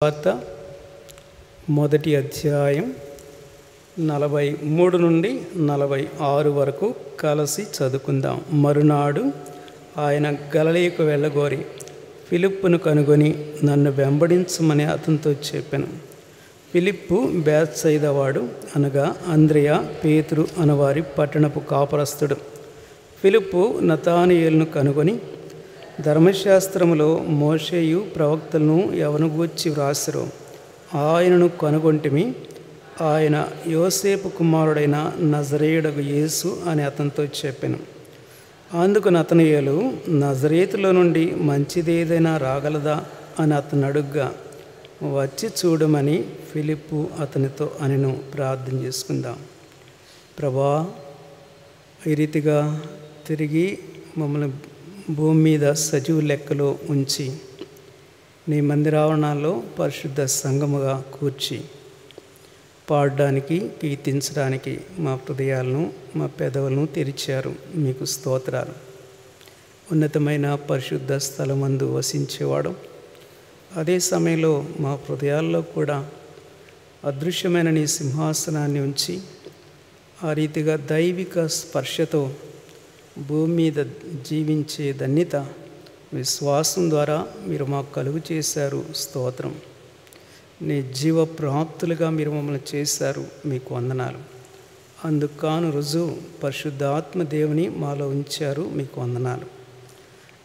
వార్త మొదటి అధ్యాయం 43 నుండి 46 వరకు కలిసి చదువుకుందాం. మరునాడు ఆయన గలిలయకు వెళ్ళగోరి ఫిలిప్పును కనుగొని నన్ను వెంబడించమని అతనితో చెప్పాను. ఫిలిప్పు బేత్సయిదా వాడు, అనగా అంద్రెయ, పేతురు అనవారి పట్టణపు కాపురస్తుడు. ఫిలిప్పు నతానయేలును కనుగొని, ధర్మశాస్త్రములో మోషేయు ప్రవక్తలను ఎవను గూర్చి వ్రాసిరో ఆయనను కనుగొంటిమి, ఆయన యోసేపు కుమారుడైన నజరేయుడగు యేసు అని అతనితో చెప్పాను. అందుకు నతనయేలు, నజరేతులో నుండి మంచిదేదైనా రాగలదా అని అతను అడుగ్గా, వచ్చి చూడమని ఫిలిప్పు అతనితో అనెను. ప్రార్థన చేసుకుందాం. ప్రభా, ఈ రీతిగా తిరిగి మమ్మల్ని భూమి మీద సజీవ లెక్కలో ఉంచి నీ మందిరావరణాల్లో పరిశుద్ధ సంఘముగా కూర్చి పాడడానికి, కీర్తించడానికి మా హృదయాలను, మా పెదవులను తెరిచారు. మీకు స్తోత్రాలు. ఉన్నతమైన పరిశుద్ధ స్థలమందు వసించేవాడు, అదే సమయంలో మా హృదయాల్లో కూడా అదృశ్యమైన నీ సింహాసనాన్ని ఉంచి ఆ రీతిగా దైవిక స్పర్శతో భూమి మీద జీవించే ధన్యత విశ్వాసం ద్వారా మీరు మాకు కలుగు చేశారు. స్తోత్రం. నీ జీవ ప్రాప్తులుగా మీరు మమ్మల్ని చేశారు. మీకు వందనాలు. అందుకాను రుజువు పరిశుద్ధాత్మ దేవుని మాలో ఉంచారు. మీకు వందనాలు.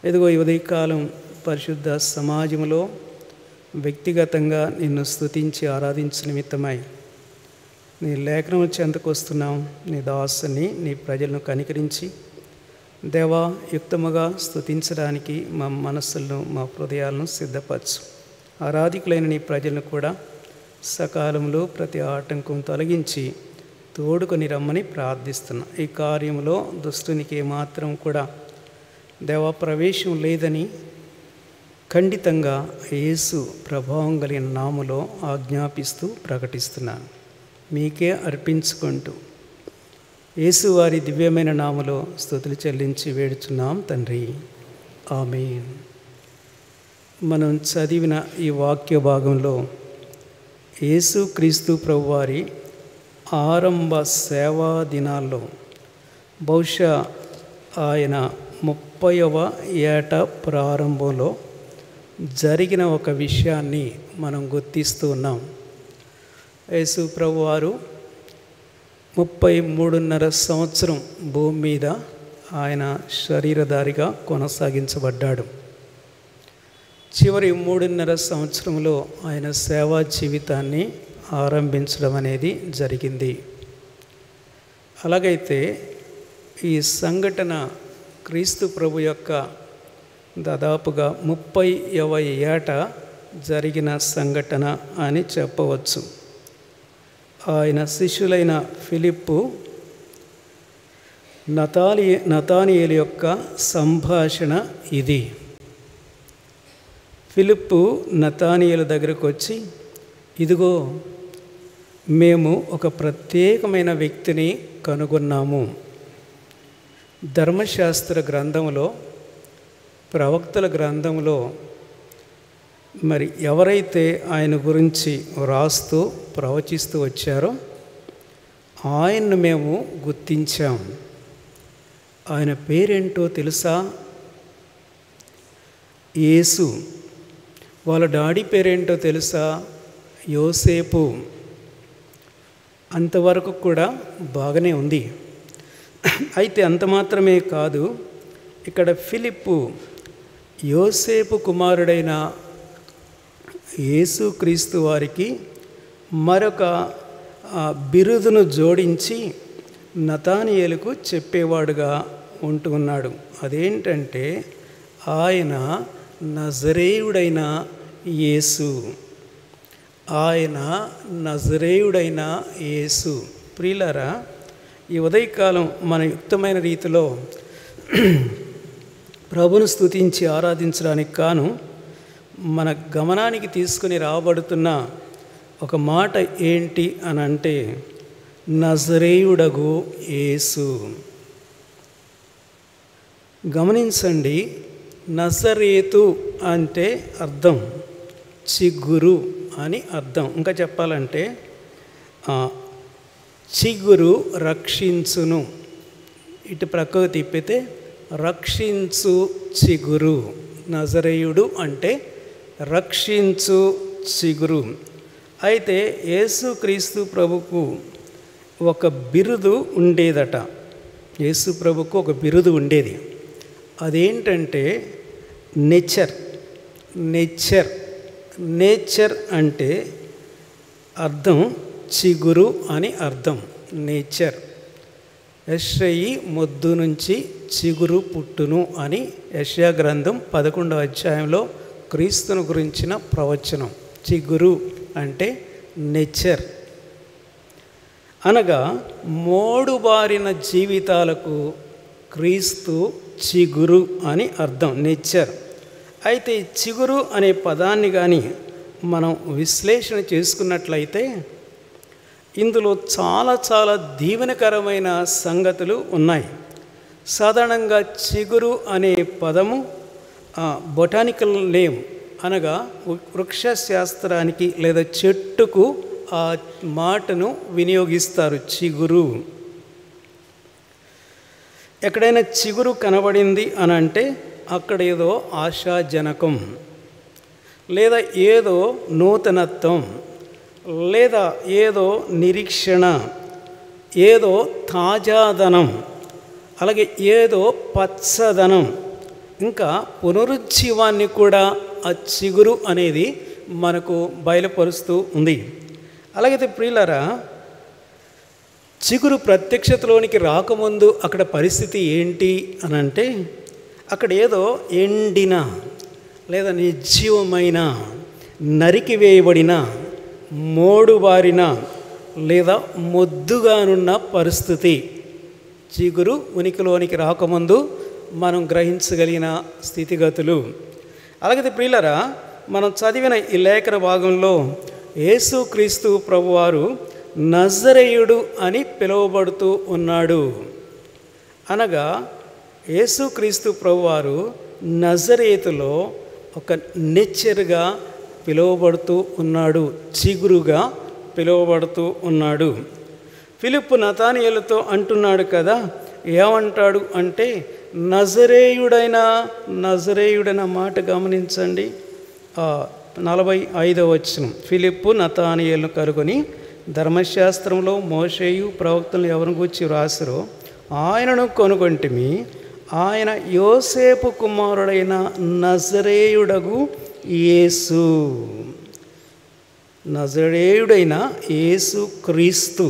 ఇదిగో ఈ ఉదయకాలం పరిశుద్ధ సమాజంలో వ్యక్తిగతంగా నిన్ను స్తుతించి ఆరాధించిన నిమిత్తమై నీ లేఖనం చెంతకు వస్తున్నాం. నీ దాసుని, నీ ప్రజలను కనికరించి దేవా, యుక్తముగా స్తుతించడానికి మా మనస్సులను, మా హృదయాలను సిద్ధపరచు. ఆరాధికులైన నీ ప్రజలను కూడా సకాలంలో ప్రతి ఆటంకం తొలగించి తోడుకొని రమ్మని ప్రార్థిస్తున్నా. ఈ కార్యంలో దుష్టునికి ఏమాత్రం కూడా దేవా ప్రవేశం లేదని ఖండితంగా యేసు ప్రభావం కలిగిన నామములో ఆజ్ఞాపిస్తూ ప్రకటిస్తున్నాను. మీకే అర్పించుకుంటూ యేసు వారి దివ్యమైన నామలో స్తుతులు చెల్లించి వేడుచున్నాం తండ్రి. ఆమేన్. మనం చదివిన ఈ వాక్య భాగంలో యేసు క్రీస్తు ప్రభువారి ఆరంభ సేవా దినాల్లో బహుశా ఆయన 30వ ఏట ప్రారంభంలో జరిగిన ఒక విషయాన్ని మనం గుర్తిస్తూ ఉన్నాం. యేసు ప్రభువారు 33.5 సంవత్సరం భూమి మీద ఆయన శరీరధారిగా కొనసాగించబడ్డాడు. చివరి 3.5 సంవత్సరంలో ఆయన సేవా జీవితాన్ని ఆరంభించడం అనేది జరిగింది. అలాగైతే ఈ సంఘటన క్రీస్తు ప్రభు యొక్క దాదాపుగా 30వ ఏట జరిగిన సంఘటన అని చెప్పవచ్చు. ఆయన శిష్యులైన ఫిలిప్పు నతానయేలు యొక్క సంభాషణ ఇది. ఫిలిప్పు నతానయేలు దగ్గరకు వచ్చి, ఇదిగో మేము ఒక ప్రత్యేకమైన వ్యక్తిని కనుగొన్నాము. ధర్మశాస్త్ర గ్రంథంలో, ప్రవక్తల గ్రంథంలో మరి ఎవరైతే ఆయన గురించి వ్రాస్తూ ప్రవచిస్తూ వచ్చారో ఆయన్ను మేము గుర్తించాం. ఆయన పేరేంటో తెలుసా? యేసు. వాళ్ళ డాడీ పేరేంటో తెలుసా? యోసేపు. అంతవరకు కూడా బాగానే ఉంది. అయితే అంత మాత్రమే కాదు, ఇక్కడ ఫిలిప్పు యోసేపు కుమారుడైన యేసు క్రీస్తు వారికి మరొక బిరుదును జోడించి నతానయేలుకు చెప్పేవాడుగా ఉంటున్నాడు. అదేంటంటే ఆయన నజరేయుడైన యేసు. ఆయన నజరేయుడైన యేసు. ప్రియులారా, ఈ ఉదయకాలం మన యుక్తమైన రీతిలో ప్రభును స్తుతించి ఆరాధించడానికి కాను మన గమనానికి తీసుకుని రాబడుతున్న ఒక మాట ఏంటి అని అంటే, నజరేయుడగు యేసు. గమనించండి, నజరేతు అంటే అర్థం చిగురు అని అర్థం. ఇంకా చెప్పాలంటే చిగురు రక్షించును, ఇటు ప్రక్కకు తిప్పితే రక్షించు చిగురు. నజరేయుడు అంటే రక్షించు చిగురు. అయితే యేసుక్రీస్తు ప్రభుకు ఒక బిరుదు ఉండేదట. యేసు ప్రభుకు ఒక బిరుదు ఉండేది. అదేంటంటే నేచర్. నేచర్ అంటే అర్థం చిగురు అని అర్థం. నేచర్. యెషయి మొద్దు నుంచి చిగురు పుట్టును అని యెషయా గ్రంథం 11వ అధ్యాయంలో క్రీస్తును గురించిన ప్రవచనం. చిగురు అంటే నేచర్ అనగా మోడుబారిన జీవితాలకు క్రీస్తు చిగురు అని అర్థం. నేచర్. అయితే చిగురు అనే పదాన్ని కానీ మనం విశ్లేషణ చేసుకున్నట్లయితే ఇందులో చాలా దీవెనకరమైన సంగతులు ఉన్నాయి. సాధారణంగా చిగురు అనే పదము బొటానికల్ నేమ్ అనగా వృక్షశాస్త్రానికి లేదా చెట్టుకు ఆ మాటను వినియోగిస్తారు. చిగురు. ఎక్కడైనా చిగురు కనబడింది అని అంటే అక్కడ ఏదో ఆశాజనకం, లేదా ఏదో నూతనత్వం, లేదా ఏదో నిరీక్షణ, ఏదో తాజాదనం, అలాగే ఏదో పచ్చదనం, ఇంకా పునరుజ్జీవాన్ని కూడా ఆ చిగురు అనేది మనకు బయలుపరుస్తూ ఉంది. అలాగైతే ప్రియులారా, చిగురు ప్రత్యక్షతలోనికి రాకముందు అక్కడ పరిస్థితి ఏంటి అని అంటే అక్కడ ఏదో ఎండిన లేదా నిర్జీవమైన, నరికివేయబడిన, మోడుబారిన లేదా మొద్దుగానున్న పరిస్థితి చిగురు ఉనికిలోనికి రాకముందు మనం గ్రహించగలిగిన స్థితిగతులు. అలాగే ప్రియులారా, మనం చదివిన ఈ లేఖన భాగంలో యేసుక్రీస్తు ప్రభువారు నజరేయుడు అని పిలువబడుతూ ఉన్నాడు. అనగా యేసుక్రీస్తు ప్రభువారు నజరేతులో ఒక నేచర్గా పిలువబడుతూ ఉన్నాడు, చిగురుగా పిలువబడుతూ ఉన్నాడు. ఫిలిప్పు నతానియేలుతో అంటున్నాడు కదా, ఏమంటాడు అంటే నజరేయుడైన మాట గమనించండి. 45వ వచనం. ఫిలిప్పు నతానియేలును కనుగొని ధర్మశాస్త్రంలో మోషేయు ప్రవక్తలు ఎవరిని గూర్చి వ్రాసిరో ఆయనను కనుగొంటిమి, ఆయన యోసేపు కుమారుడైన నజరేయుడగు యేసు. నజరేయుడైన యేసు క్రీస్తు.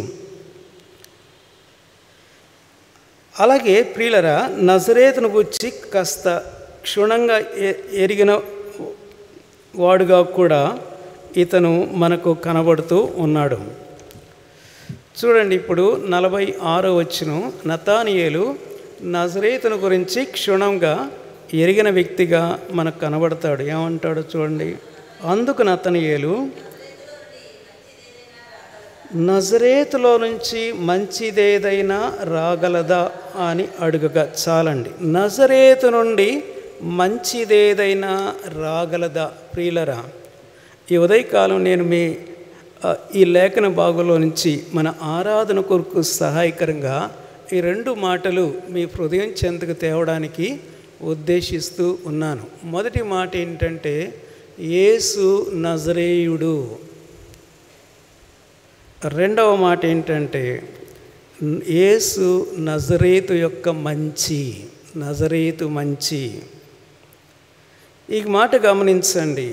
అలాగే ప్రియులరా, నజరేతును గురించి కాస్త క్షుణ్ణంగా ఎరిగిన వాడుగా కూడా ఇతను మనకు కనబడుతూ ఉన్నాడు. చూడండి, ఇప్పుడు 46వ వచనం. నతానియేలు నజరేతును గురించి క్షుణ్ణంగా ఎరిగిన వ్యక్తిగా మనకు కనబడతాడు. ఏమంటాడో చూడండి. అందుకు నతనియేలు నజరేతులో నుంచి మంచిదేదైనా రాగలదా అని అడుగగా, చాలండి, నజరేతు నుండి మంచిదేదైనా రాగలదా. ప్రియులరా, ఈ ఉదయకాలం నేను ఈ లేఖన భాగంలో నుంచి మన ఆరాధన కొరకు సహాయకరంగా ఈ 2 మాటలు మీ హృదయం చెంతకు తేవడానికి ఉద్దేశిస్తూ ఉన్నాను. మొదటి మాట ఏంటంటే యేసు నజరేయుడు. రెండవ మాట ఏంటంటే యేసు నజరేతు యొక్క మంచి. నజరేతు మంచి. ఈ మాట గమనించండి.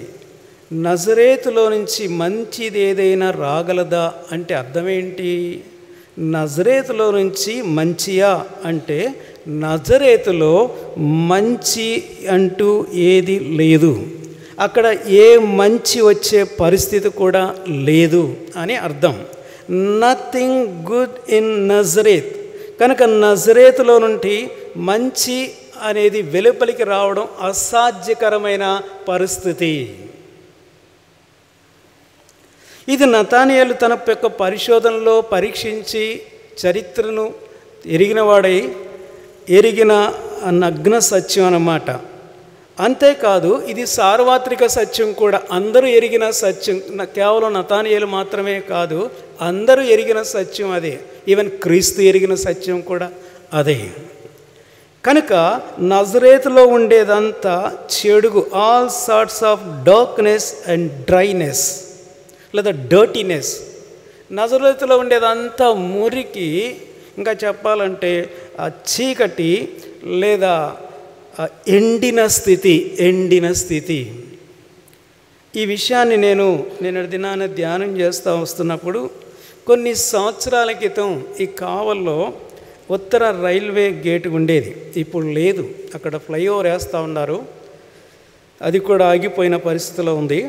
నజరేతులో నుంచి మంచిది ఏదైనా రాగలదా అంటే అర్థమేంటి? నజరేతులో నుంచి మంచియా అంటే నజరేతులో మంచి అంటూ ఏది లేదు, అక్కడ ఏ మంచి వచ్చే పరిస్థితి కూడా లేదు అని అర్థం. Nothing good in Nazareth. కనుక నజరేతులో నుండి మంచి అనేది వెలుపలికి రావడం అసాధ్యకరమైన పరిస్థితి. ఇది నతానియేలు తన యొక్క పరిశోధనలో పరీక్షించి చరిత్రను ఎరిగిన నగ్న సత్యం అన్నమాట. అంతేకాదు ఇది సార్వత్రిక సత్యం కూడా, అందరూ ఎరిగిన సత్యం. కేవలం నతానియేలు మాత్రమే కాదు, అందరూ ఎరిగిన సత్యం అదే. ఈవెన్ క్రీస్తు ఎరిగిన సత్యం కూడా అదే. కనుక నజరేతులో ఉండేదంతా చెడుగు, all sorts of darkness and dryness లేదా డర్టీనెస్. నజరేతులో ఉండేదంతా మురికి, ఇంకా చెప్పాలంటే ఆ చీకటి లేదా ఎండిన స్థితి. ఈ విషయాన్ని నేను దినాన్ని ధ్యానం చేస్తూ వస్తున్నప్పుడు, కొన్ని సంవత్సరాల క్రితం ఈ కావల్లో ఉత్తర రైల్వే గేటు ఉండేది, ఇప్పుడు లేదు. అక్కడ ఫ్లైఓవర్ వేస్తూ ఉన్నారు, అది కూడా ఆగిపోయిన పరిస్థితిలో ఉంది.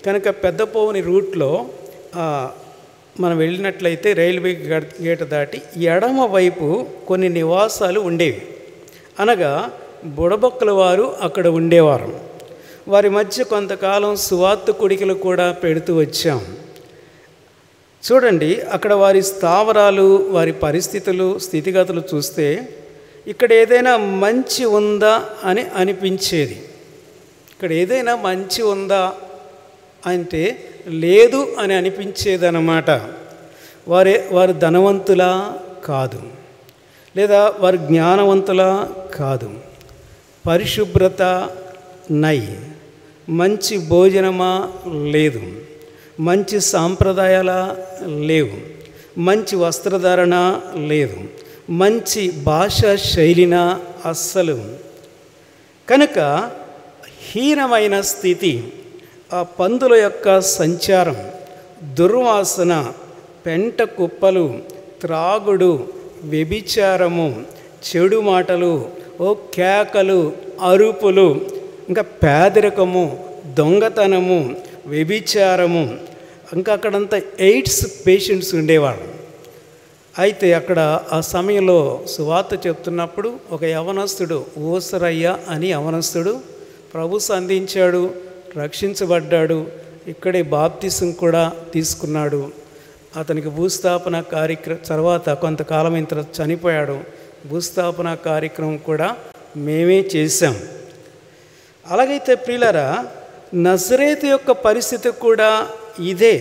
కనుక పెద్దపోవని రూట్లో మనం వెళ్ళినట్లయితే రైల్వే గేటు దాటి ఎడమ వైపు కొన్ని నివాసాలు ఉండేవి. అనగా బుడబొక్కల వారు అక్కడ ఉండేవారు. వారి మధ్య కొంతకాలం సువార్త కుడికలు కూడా పెడుతూ వచ్చాం. చూడండి, అక్కడ వారి స్థావరాలు, వారి పరిస్థితులు, స్థితిగతులు చూస్తే ఇక్కడ ఏదైనా మంచి ఉందా అని అనిపించేది. ఇక్కడ ఏదైనా మంచి ఉందా అంటే లేదు అని అనిపించేదన్నమాట. వారు ధనవంతులా? కాదు. లేదా వారు జ్ఞానవంతులా? కాదు. పరిశుభ్రత నై, మంచి భోజనమా? లేదు. మంచి సాంప్రదాయాల? లేవు. మంచి వస్త్రధారణ? లేదు. మంచి భాషా శైలిన? అస్సలు. కనుక హీనమైన స్థితి, ఆ పందుల యొక్క సంచారం, దుర్వాసన, పెంట కుప్పలు, త్రాగుడు, వ్యభిచారము, చెడు మాటలు, కేకలు, అరుపులు, ఇంకా పేదరికము, దొంగతనము, వ్యభిచారము, ఇంకా అక్కడంతా ఎయిడ్స్ పేషెంట్స్ ఉండేవాడు. అయితే అక్కడ ఆ సమయంలో సువార్త చెప్తున్నప్పుడు ఒక యవనస్తుడు, ఓసరయ్య అని యవనస్తుడు ప్రభు సంధించాడు, రక్షించబడ్డాడు. ఇక్కడే బాప్తిసం కూడా తీసుకున్నాడు. అతనికి భూస్థాపన కార్యక్రమం తర్వాత కొంతకాలం ఇంత చనిపోయాడు. భూస్థాపన కార్యక్రమం కూడా మేమే చేశాం. అలాగైతే ప్రియులారా, నజరేతు యొక్క పరిస్థితి కూడా ఇదే,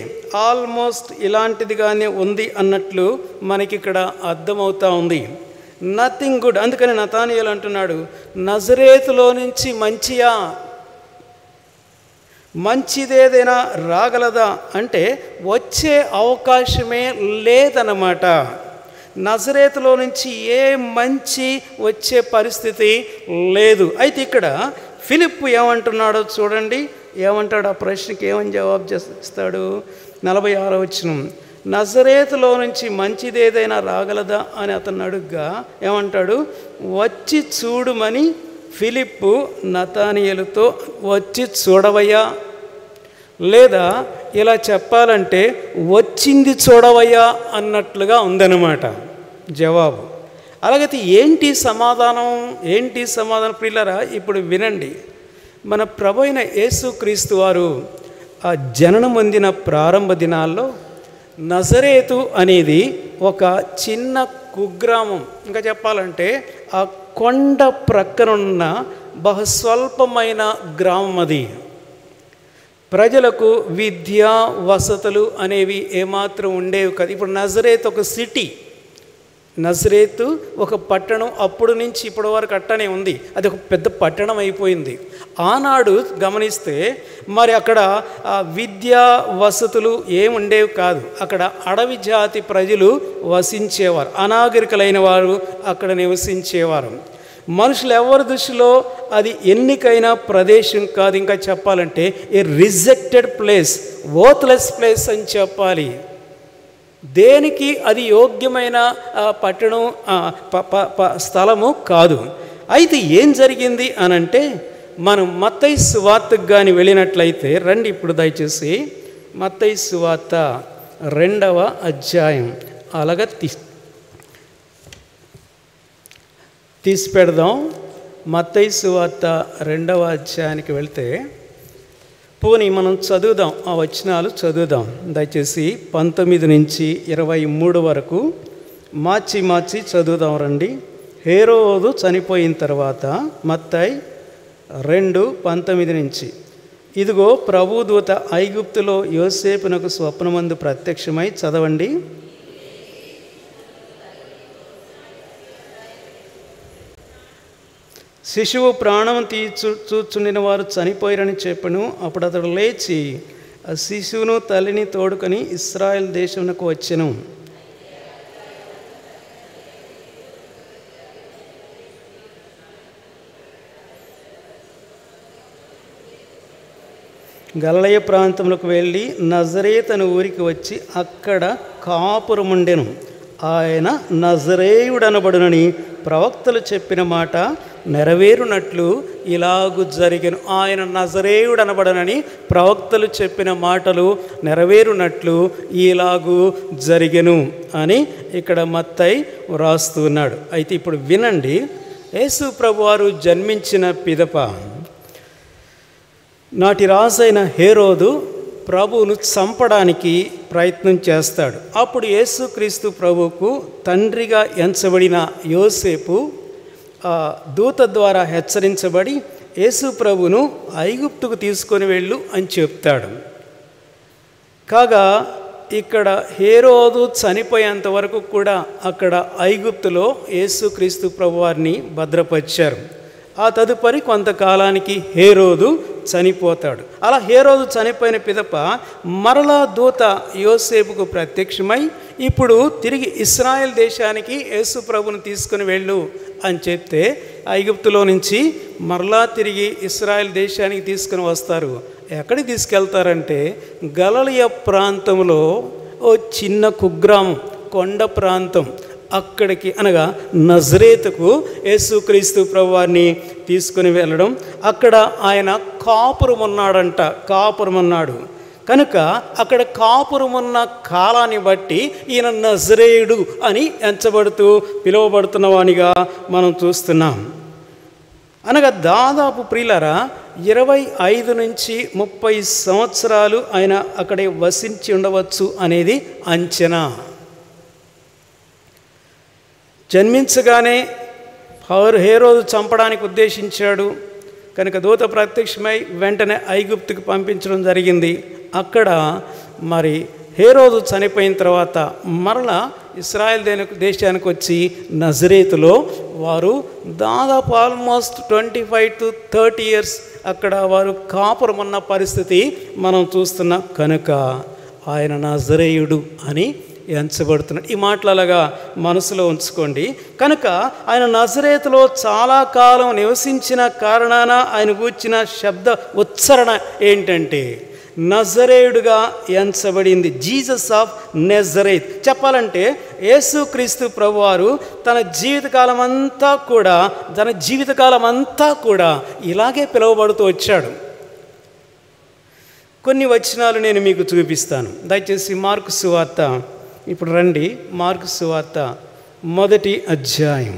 ఆల్మోస్ట్ ఇలాంటిదిగానే ఉంది అన్నట్లు మనకి ఇక్కడ అర్థమవుతూ ఉంది. Nothing good. అందుకని నతానియేలు అంటున్నాడు, నజరేతులో నుంచి మంచిదేదైనా రాగలదా అంటే వచ్చే అవకాశమే లేదన్నమాట. నజరేతులో నుంచి ఏ మంచి వచ్చే పరిస్థితి లేదు. అయితే ఇక్కడ ఫిలిప్పు ఏమంటున్నాడో చూడండి. ఏమంటాడు? ఆ ప్రశ్నకి ఏమని జవాబు చేస్తాడు? 46వ వచనం, నజరేతులో నుంచి మంచిదేదైనా రాగలదా అని అతను అడుగ్గా ఏమంటాడు? వచ్చి చూడుమని ఫిలిప్పు నతానియేలుతో వచ్చి చూడవయ్యా, లేదా ఇలా చెప్పాలంటే వచ్చింది చూడవయ్యా అన్నట్లుగా ఉందన్నమాట జవాబు. అలాగైతే ఏంటి సమాధానం ప్రియులారా? ఇప్పుడు వినండి. మన ప్రభు అయిన యేసుక్రీస్తు వారు ఆ జననం పొందిన ప్రారంభ దినాల్లో నజరేతు అనేది ఒక చిన్న కుగ్రామం, ఇంకా చెప్పాలంటే ఆ కొండ ప్రక్కనున్న బహుస్వల్పమైన గ్రామం అది. ప్రజలకు విద్య, వసతులు అనేవి ఏమాత్రం ఉండేవి కాదు. ఇప్పుడు నజరేతు ఒక సిటీ, నజరేతు ఒక పట్టణం, అప్పుడు నుంచి ఇప్పటి వరకు అట్టనే ఉంది. అది ఒక పెద్ద పట్టణం అయిపోయింది. ఆనాడు గమనిస్తే మరి అక్కడ విద్యా వసతులు ఏముండేవి కాదు. అక్కడ అడవి జాతి ప్రజలు వసించేవారు, అనాగరికులైన వారు అక్కడ నివసించేవారు. మనుషులు ఎవరి దృష్టిలో అది ఎన్నికైన ప్రదేశం కాదు, ఇంకా చెప్పాలంటే ఏ రిజెక్టెడ్ ప్లేస్, వర్త్లెస్ ప్లేస్ అని చెప్పాలి. దేనికి అది యోగ్యమైన పట్టణం, స్థలము కాదు. అయితే ఏం జరిగింది అనంటే, మనం మత్తయి సువార్తకు కానీ వెళ్ళినట్లయితే రండి. ఇప్పుడు దయచేసి మత్తయి సువార్త 2వ అధ్యాయం అలాగా తీసి పెడదాం. మత్తయి సువార్త 2వ అధ్యాయానికి వెళ్తే పోనీ మనం చదువుదాం, ఆ వచనాలు చదువుదాం దయచేసి. 19 నుంచి 23 వరకు మార్చి చదువుదాం రండి. హేరోదు చనిపోయిన తర్వాత మత్తయి 2:19 నుంచి. ఇదిగో ప్రభు దూత ఐగుప్తులో యోసేపునకు స్వప్నమందు ప్రత్యక్షమై, చదవండి. శిశువు ప్రాణం చూచుండిన వారు చనిపోయారని చెప్పను. అప్పుడు అతడు లేచి ఆ శిశువును తల్లిని తోడుకొని ఇశ్రాయేల్ దేశమునకు వచ్చెను. గలిలయ ప్రాంతంలోకి వెళ్ళి నజరేతు అను ఊరికి వచ్చి అక్కడ కాపురముండెను. ఆయన నజరేయుడనబడునని ప్రవక్తలు చెప్పిన మాట నెరవేరునట్లు ఇలాగు జరిగెను. ఆయన నజరేయుడనబడనని ప్రవక్తలు చెప్పిన మాటలు నెరవేరునట్లు ఇలాగు జరిగెను అని ఇక్కడ మత్తయి వ్రాస్తున్నాడు. అయితే ఇప్పుడు వినండి, యేసు ప్రభువారు జన్మించిన పిదప నాటి రాజైన హేరోదు ప్రభువును చంపడానికి ప్రయత్నం చేస్తాడు. అప్పుడు యేసుక్రీస్తు ప్రభువుకు తండ్రిగా ఎంచబడిన యోసేపు దూత ద్వారా హెచ్చరించబడి యేసు ప్రభువును ఐగుప్తుకు తీసుకొని వెళ్ళు అని చెప్తాడు. కాగా ఇక్కడ హేరోదు చనిపోయేంత వరకు కూడా అక్కడ ఐగుప్తులో యేసుక్రీస్తు ప్రభువారిని భద్రపరిచారు. ఆ తదుపరి కొంతకాలానికి హేరోదు చనిపోతాడు. అలా హేరోదు చనిపోయిన పిదప మరలా దూత యోసేపుకు ప్రత్యక్షమై ఇప్పుడు తిరిగి ఇశ్రాయేల్ దేశానికి యేసు ప్రభువును తీసుకుని వెళ్ళు అని చెప్తే ఐగుప్తులో నుంచి మరలా తిరిగి ఇశ్రాయేల్ దేశానికి తీసుకుని వస్తారు. ఎక్కడికి తీసుకెళ్తారంటే గలిలయ ప్రాంతంలో ఓ చిన్న కుగ్రామం, కొండ ప్రాంతం, అక్కడికి అనగా నజరేతుకు యేసుక్రీస్తు ప్రభువారిని తీసుకుని వెళ్ళడం. అక్కడ ఆయన కాపురమున్నాడంట, కాపురమున్నాడు కనుక అక్కడ కాపురమున్న కాలాన్ని బట్టి ఈయన నజరేయుడు అని ఎంచబడుతూ పిలువబడుతున్నవానిగా మనం చూస్తున్నాం. అనగా దాదాపు ప్రియులారా 25 నుంచి 30 సంవత్సరాలు ఆయన అక్కడే వసించి ఉండవచ్చు అనేది అంచనా. జన్మించగానే హేరోదు చంపడానికి ఉద్దేశించాడు కనుక దూత ప్రత్యక్షమై వెంటనే ఐగుప్తుకు పంపించడం జరిగింది. అక్కడ మరి హేరోదు చనిపోయిన తర్వాత మరలా ఇశ్రాయేల్ దేశానికి వచ్చి నజరేతులో వారు దాదాపు ఆల్మోస్ట్ 25 to 30 years అక్కడ వారు కాపురమున్న పరిస్థితి మనం చూస్తున్నాం. కనుక ఆయన నజరేయుడు అని ఎంచబడుతున్నాడు. ఈ మాటలు అలాగా మనసులో ఉంచుకోండి. కనుక ఆయన నజరేతులో చాలా కాలం నివసించిన కారణాన ఆయన గూర్చిన శబ్ద ఉచ్చారణ ఏంటంటే నజరేయుడుగా ఎంచబడింది. Jesus of Nazareth. చెప్పాలంటే యేసుక్రీస్తు ప్రభువారు తన జీవితకాలం అంతా కూడా ఇలాగే పిలువబడుతూ వచ్చాడు. కొన్ని వచనాలు నేను మీకు చూపిస్తాను. దయచేసి మార్కు సువార్త, ఇప్పుడు రండి, మార్కు సువార్త 1వ అధ్యాయం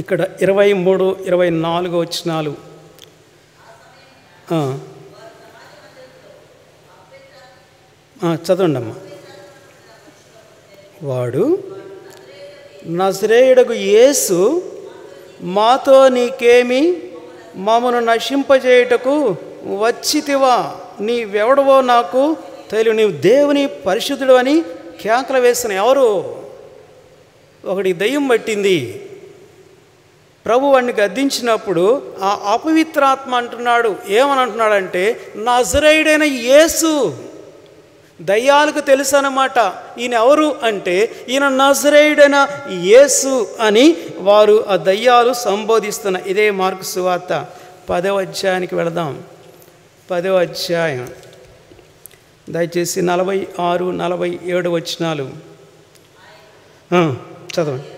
ఇక్కడ 23, 24 వచనాలు. చదవండి అమ్మా. వాడు నజరేయుడగు యేసు మాతో నీకేమి, మమ్మను నశింపజేయుటకు వచ్చితివా? నీవెవడవో నాకు తెలియదు, నీవు దేవుని పరిశుద్ధుడు అని కేకలు వేసిన. ఎవరు? ఒకటి దయ్యం పట్టింది. ప్రభు వాడిని గద్దించినప్పుడు ఆ అపవిత్రాత్మ అంటున్నాడు, ఏమని అంటున్నాడంటే నజరేయుడైన యేసు. దయ్యాలకు తెలుసు అన్నమాట ఈయన ఎవరు అంటే ఈయన నజరేయుడైన యేసు అని వారు ఆ దయ్యాలు సంబోధిస్తున్న. ఇదే మార్కు సువార్త 10వ అధ్యాయానికి వెళదాం. 10వ అధ్యాయం దయచేసి 46, 47 వచనాలు చదవండి.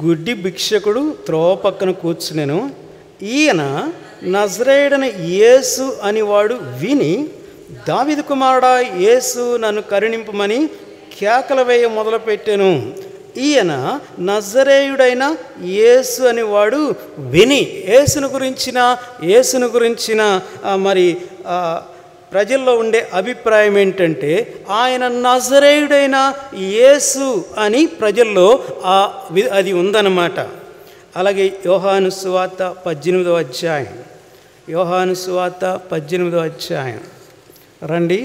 గుడ్డి భిక్షకుడు త్రోవ పక్కన కూర్చునేను. ఈయన నజరేయుడైన యేసు అని వాడు విని, దావీదు కుమారుడా యేసు నన్ను కరుణింపమని కేకలు వేయ మొదలుపెట్టాను. ఈయన నజరేయుడైన యేసు అని వాడు విని యేసును గురించిన మరి ప్రజల్లో ఉండే అభిప్రాయం ఏంటంటే ఆయన నజరేయుడైన యేసు అని ప్రజల్లో అది ఉందన్నమాట. అలాగే యోహాను సువార్త 18వ అధ్యాయం, యోహాను సువార్త 18వ అధ్యాయం రండి.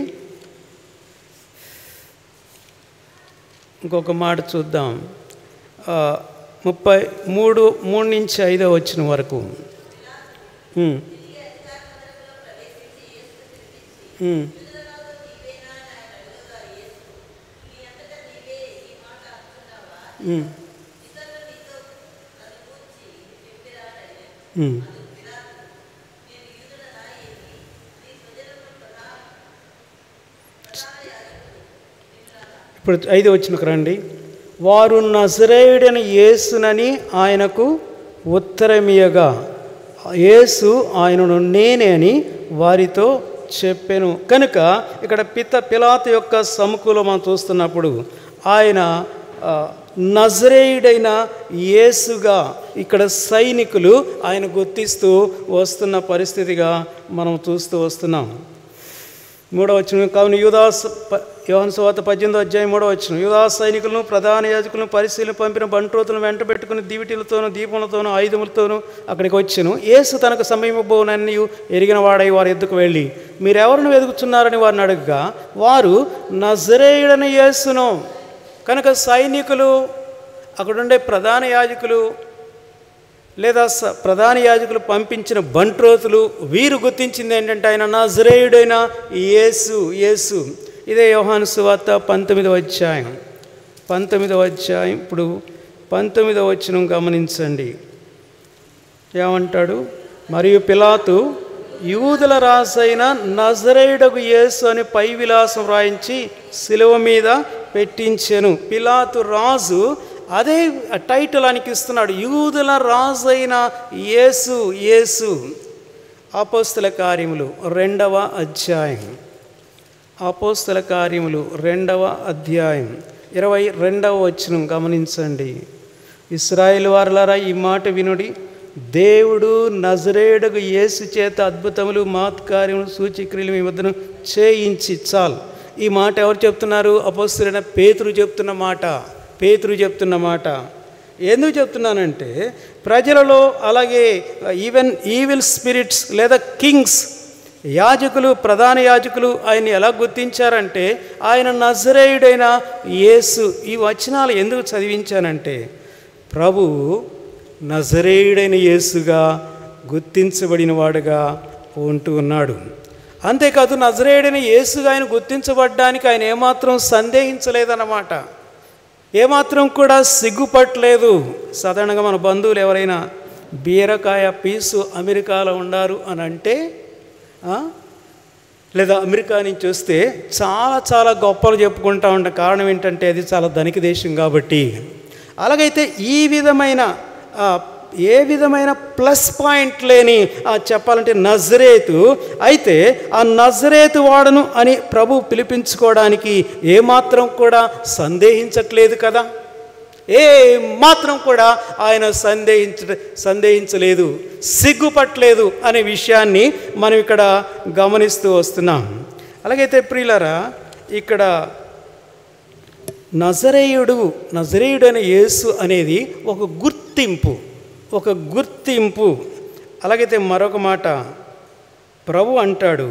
ఇంకొక మాట చూద్దాం. 3 నుంచి 5వ వచనం వరకు. ఇప్పుడు 5వ వచనంకి రండి. వారు నజరేయుడైన యేసునని ఆయనకు ఉత్తరమియగా యేసు ఆయనను నేనే అని వారితో చెప్పెను. కనుక ఇక్కడ పిలాతు యొక్క సముఖంలో మనం చూస్తున్నప్పుడు ఆయన నజరేయుడైన యేసుగా ఇక్కడ సైనికులు ఆయన గుర్తిస్తూ వస్తున్న పరిస్థితిగా మనం చూస్తూ వస్తున్నాం. 3వ వచనం, కావున యోహాను సువార్త 18వ అధ్యాయం 3వ వచనం, యూదా సైనికులను ప్రధాన యాజకులను పరిశీలన పంపిన బంట్రోతులను వెంట పెట్టుకుని దివిటీలతోనూ దీపములతోనూ ఆయుధములతోనూ అక్కడికి వచ్చెను. యేసు తనకు సమీపబోనని ఎరిగిన వాడై వారి ఎద్దుకు వెళ్ళి మీరెవరిని వెతుకుతున్నారని వారిని అడగగా వారు నజరేయుడైన యేసును. కనుక సైనికులు, అక్కడుండే ప్రధాన యాజకులు లేదా ప్రధాన యాజకులు పంపించిన బంట్రోతులు వీరు గుర్తించింది ఏంటంటే ఆయన నజరేయుడైన యేసు. ఇదే యోహాను సువార్త 19వ అధ్యాయం. ఇప్పుడు 19వ వచనం గమనించండి. ఏమంటాడు? మరియు పిలాతు యూదుల రాజైన నజరేయుడగు యేసు అని పై విలాసం రాయించి శిలువ మీద పెట్టించెను. పిలాతు రాజు అదే టైటిల్ ఆయనకి ఇస్తున్నాడు, యూదుల రాజైన యేసు. అపోస్తల కార్యములు 2వ అధ్యాయం, అపోస్తల కార్యములు 2వ అధ్యాయం 22వ వచనం గమనించండి. ఇశ్రాయేలు వారలారా ఈ మాట వినుడి, దేవుడు నజరేయుడగు యేసు చేత అద్భుతములు మహత్కార్యములు సూచక్రియలు మీ వద్దను చేయించి చాలు. ఈ మాట ఎవరు చెప్తున్నారు? అపోస్తలుడైన పేతురు చెప్తున్న మాట. ఎందుకు చెప్తున్నానంటే ప్రజలలో అలాగే ఈవెన్ ఈవిల్ స్పిరిట్స్ లేదా కింగ్స్, యాజకులు, ప్రధాన యాజకులు ఆయన్ని ఎలా గుర్తించారంటే ఆయన నజరేయుడైన యేసు. ఈ వచనాలు ఎందుకు చదివించానంటే ప్రభువు నజరేయుడైన యేసుగా గుర్తించబడిన వాడుగా ఉంటూ ఉన్నాడు. అంతేకాదు నజరేయుడైన యేసుగా ఆయన గుర్తించబడ్డానికి ఆయన ఏమాత్రం సందేహించలేదన్నమాట, ఏమాత్రం కూడా సిగ్గుపట్టలేదు. సాధారణంగా మన బంధువులు ఎవరైనా బీరకాయ పీసు అమెరికాలో ఉండారు అని అంటే, లేదా అమెరికా నుంచి వస్తే చాలా గొప్పలు చెప్పుకుంటూ ఉంటాం. కారణం ఏంటంటే అది చాలా ధనిక దేశం కాబట్టి. అలాగైతే ఏ విధమైన ప్లస్ పాయింట్ లేని చెప్పాలంటే నజరేతు. అయితే ఆ నజరేతు వాడను అని ప్రభు పిలిపించుకోవడానికి ఏమాత్రం కూడా సందేహించట్లేదు కదా, ఏమాత్రం కూడా ఆయన సందేహించలేదు, సిగ్గుపట్టలేదు అనే విషయాన్ని మనం ఇక్కడ గమనిస్తూ వస్తున్నాం. అలాగైతే ప్రియులారా, ఇక్కడ నజరేయుడైన యేసు అనేది ఒక గుర్తింపు. అలాగైతే మరొక మాట ప్రభు అంటాడు,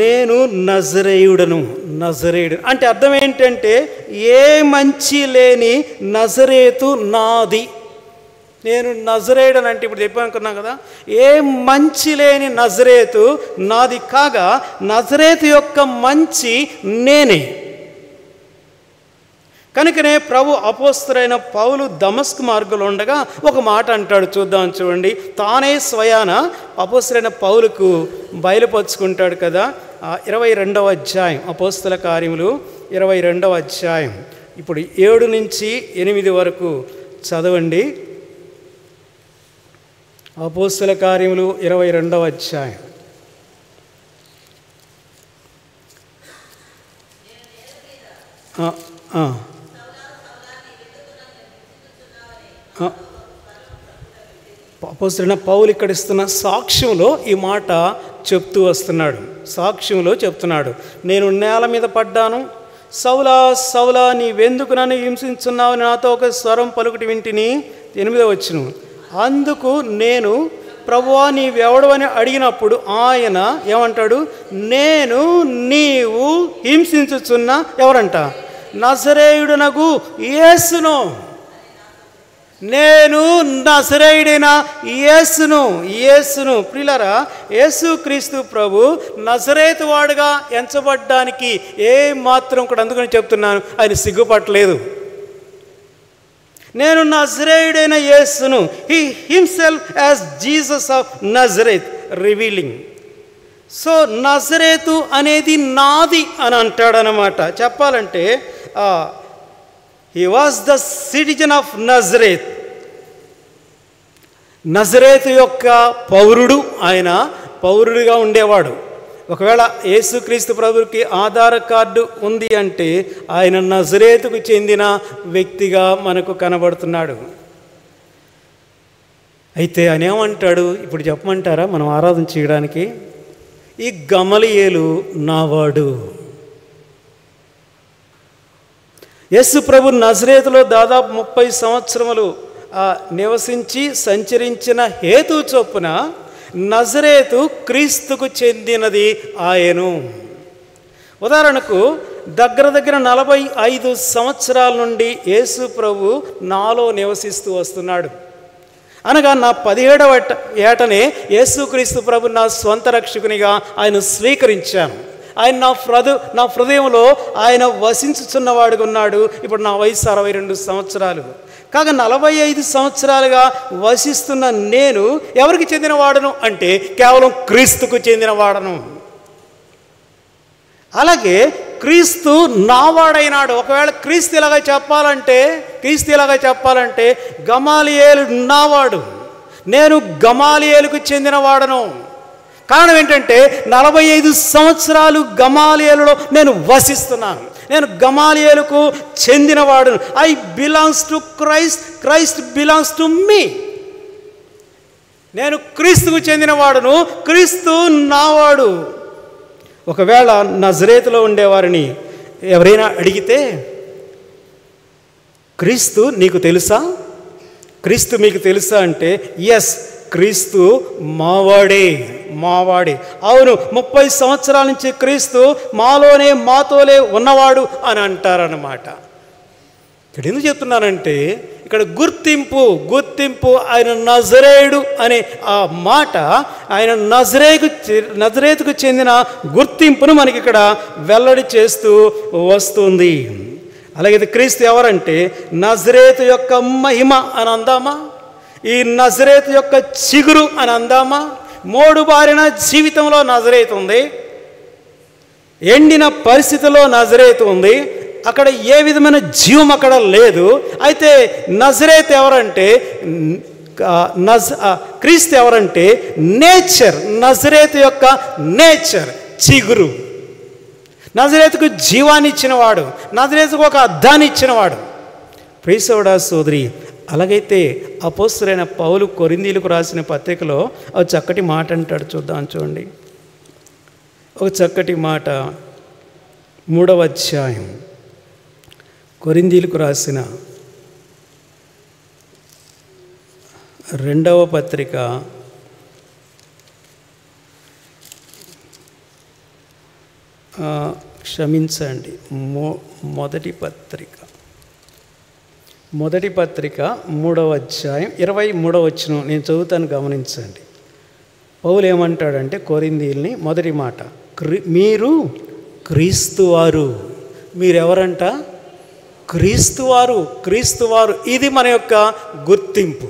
నేను నజరేయుడు అంటే అర్థం ఏంటంటే ఏ మంచి లేని నజరేతు నాది. నేను నజరేయుడని అంటే ఇప్పుడు చెప్పనుకున్నాం కదా, ఏ మంచి లేని నజరేతు నాది కాగా నజరేతు యొక్క మంచి నేనే. కనుకనే ప్రభు అపోస్తలుడైన పౌలు దమస్కు మార్గంలో ఉండగా ఒక మాట అంటాడు, చూడండి. తానే స్వయాన అపోస్తలుడైన పౌలుకు బయలుపరుచుకుంటాడు కదా. 22వ అధ్యాయం, అపోస్తల కార్యములు 22వ అధ్యాయం, ఇప్పుడు 7 నుంచి 8 వరకు చదవండి. అపోస్తల కార్యములు 22వ అధ్యాయం. అపోస్తలుడైన పౌలు ఇక్కడ ఇస్తున్న సాక్ష్యంలో ఈ మాట చెప్తూ వస్తున్నాడు. సాక్ష్యంలో చెప్తున్నాడు, నేను నేల మీద పడ్డాను, సౌలా సౌలా నీవెందుకు నన్ను హింసించున్నావు, నాతో ఒక స్వరం పలుకుటి వింటిని. 8వ వచనం, అందుకు నేను ప్రభువా నీవెవడవని అడిగినప్పుడు ఆయన ఏమంటాడు, నేను నీవు హింసించుచున్న ఎవరంట, నజరేయుడనగు యేసును. నేను నజరేయుడైన యేసును. ప్రియులారా, యేసుక్రీస్తు ప్రభు నజరేతు వాడుగా ఎంచబడ్డానికి ఏ మాత్రం కూడా, అందుకని చెప్తున్నాను, ఆయన సిగ్గుపట్టలేదు. నేను నజరేయుడైన యేసును. He himself as Jesus of Nazareth revealing. So నజరేతు అనేది నాది అని అంటాడనమాట. చెప్పాలంటే he was the citizen of Nazareth. నజరేతు యొక్క పౌరుడు, ఆయన పౌరుడిగా ఉండేవాడు. ఒకవేళ యేసుక్రీస్తు ప్రభువుకి ఆధార్ కార్డు ఉంది అంటే ఆయన నజరేతుకు చెందిన వ్యక్తిగా మనకు కనబడుతున్నాడు. అయితే ఆయన ఏమంటాడు ఇప్పుడు చెప్పమంటారా మనం ఆరాధన చేయడానికి? ఈ గమలియేలు నావాడు. యేసు ప్రభు నజరేతులో దాదాపు 30 సంవత్సరములు నివసించి సంచరించిన హేతు చొప్పున నజరేతు క్రీస్తుకు చెందినది ఆయను. ఉదాహరణకు దగ్గర 45 సంవత్సరాల నుండి యేసు ప్రభు నాలో నివసిస్తూ వస్తున్నాడు. అనగా నా 17వ ఏటనే యేసుక్రీస్తు ప్రభు నా స్వంత రక్షకునిగా ఆయన స్వీకరించాను. ఆయన నా హృదయంలో ఆయన వసించుచున్నవాడుగా ఉన్నాడు. ఇప్పుడు నా వయసు 62 సంవత్సరాలు. కాగా 45 సంవత్సరాలుగా వసిస్తున్న నేను ఎవరికి చెందినవాడను అంటే కేవలం క్రీస్తుకు చెందినవాడను. అలాగే క్రీస్తు నావాడైనాడు. ఒకవేళ క్రీస్తు ఇలాగా చెప్పాలంటే గమాలియేలు నావాడు, నేను గమాలియేలుకు చెందినవాడను. కారణం ఏంటంటే 45 సంవత్సరాలు గమాలియేలులో నేను వసిస్తున్నాను. నేను గమాలియేలుకు చెందినవాడు. I belongs to Christ, Christ belongs to me. నేను క్రీస్తుకు చెందినవాడును, క్రీస్తు నావాడు. ఒకవేళ నజరేతులో ఉండేవారిని ఎవరైనా అడిగితే క్రీస్తు నీకు తెలుసా, క్రీస్తు మీకు తెలుసా అంటే ఎస్, క్రీస్తు మావాడే. అవును, 30 సంవత్సరాల నుంచి క్రీస్తు మాతోనే ఉన్నవాడు అని అంటారన్నమాట. ఇక్కడ ఎందుకు చెప్తున్నానంటే ఇక్కడ గుర్తింపు ఆయన నజరేయుడు అనే ఆ మాట, ఆయన నజరేతుకు చెందిన గుర్తింపును మనకి ఇక్కడ వెల్లడి చేస్తూ వస్తుంది. అలాగే క్రీస్తు ఎవరంటే నజరేతు యొక్క మహిమ అని అందామా, ఈ నజరేతు యొక్క చిగురు అని అందామా. మోడుబారిన జీవితంలో నజరేతు ఉంది, ఎండిన పరిస్థితిలో నజరేతు ఉంది, అక్కడ ఏ విధమైన జీవం అక్కడ లేదు. అయితే నజరేతు ఎవరంటే క్రీస్తు ఎవరంటే నేచర్, నజరేతు యొక్క నేచర్, చిగురు. నజరేతుకు జీవాన్ని ఇచ్చినవాడు, నజరేతుకు ఒక అర్థాన్ని ఇచ్చినవాడు. ప్రియసోడా సోదరి, అలాగైతే అపోస్తలుడైన పౌలు కొరింథీయులకు రాసిన పత్రికలో ఒక చక్కటి మాట అంటాడు. చూడండి, ఒక చక్కటి మాట. 3వ అధ్యాయం కొరింథీయులకు రాసిన 2వ పత్రిక మొదటి పత్రిక 3వ అధ్యాయం 23వ వచనం నేను చదువుతాను, గమనించండి. పౌలు ఏమంటాడంటే కొరింథీయుల్ని, మొదటి మాట, మీరు క్రీస్తువారు. మీరెవరంట? క్రీస్తువారు. ఇది మన యొక్క గుర్తింపు.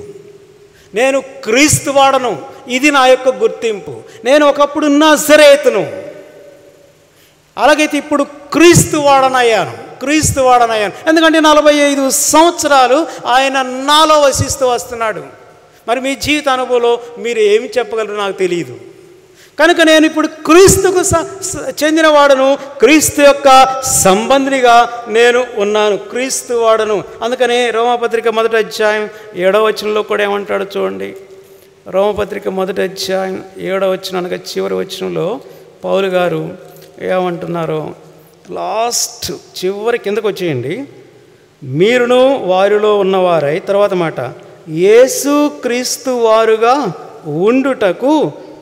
నేను క్రీస్తువాడను, ఇది నా యొక్క గుర్తింపు. నేను ఒకప్పుడు నజరేతును, అలాగైతే ఇప్పుడు క్రీస్తువాడనయ్యాను. ఎందుకంటే 45 సంవత్సరాలు ఆయన నాలో వసిస్తూ వస్తున్నాడు. మరి మీ జీవిత అనుభవంలో మీరు ఏమి చెప్పగలరు నాకు తెలియదు. కనుక నేను ఇప్పుడు క్రీస్తుకు చెందినవాడను, క్రీస్తు యొక్క సంబంధినిగా నేను ఉన్నాను, క్రీస్తు వాడను. అందుకనే రోమపత్రిక 1వ అధ్యాయం 7వ వచనంలో కూడా ఏమంటాడు చూడండి. రోమపత్రిక 1వ అధ్యాయం 7వ వచనం అనగా చివరి వచనంలో పౌలు గారు ఏమంటున్నారో లాస్ట్ చివరి కిందకు వచ్చేయండి. మీరును వారిలో ఉన్నవారై, తర్వాత మాట, యేసు క్రీస్తు వారుగా ఉండుటకు